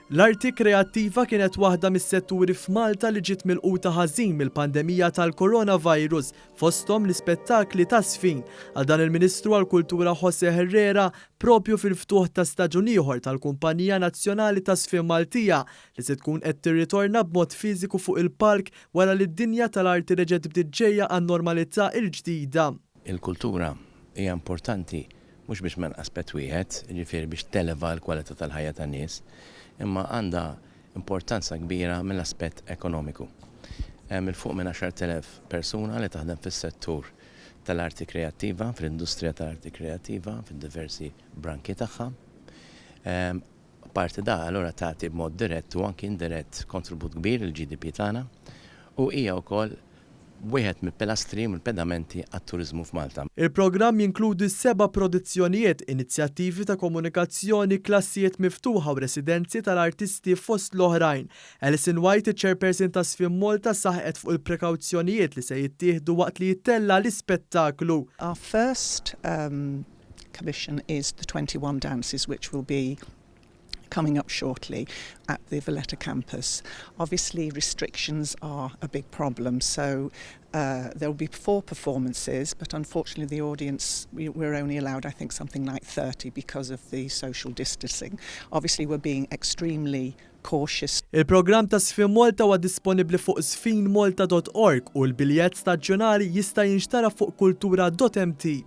L-arti kreattiva kienet waħda mis-setturi f'Malta li ġiet milquta ħażin mill-pandemija tal-coronavirus fosthom l-ispettakli ta' sfin. Għal dan il-Ministru għall-Kultura José Herrera propju fil-ftuħ ta' staġun ieħor tal-Kumpanija Nazzjonali ta' Sfin Maltija li se tkun qed tirritorna b'mod fiżiku fuq il-palk wara li d-dinja tal-arti reġgħet bdiet ġejja għan-normalità l-ġdida. Il-kultura hija importanti mhux biex men aspett wieħed, jiġifieri biex televa l-kwalità tal-ħajja tan-nies, imma għandha importanza kbira mill-aspett ekonomiku. Hemm il-fuq minn 10,000 persuna li taħdem fis-settur tal-arti kreattiva, fl-industrija tal-arti kreattiva, fid-diversi branki tagħha. Parti da allura tagħti b'mod dirett u anke indirett kontribut kbir il-GDP tagħna u hija wkoll wieħed mill-pilastri mill-pedamenti għat-turiżmu f'Malta. Il-programm jinkludi 7 produzzjonijiet, inizjattivi ta' komunikazzjoni, klassijiet miftuħa u residenzi tal-artisti fost l-oħrajn. Alison White, il-chairperson ta' Sfin Malta, saħqet fuq il-prekawzjonijiet li se jittieħdu waqt li jittella l-ispettaklu. Our first commission is the 21 dances, which will be coming up shortly at the Valletta campus. Obviously, restrictions are a big problem, so there will be 4 performances, but unfortunately the audience, we're only allowed, I think, something like 30 because of the social distancing. Obviously, we're being extremely cautious. Il-programm ta' Sfin Malta huwa disponibbli fuq sfinmalta.org u l-biljett staġjonali jista' jinxtara fuq kultura.mt.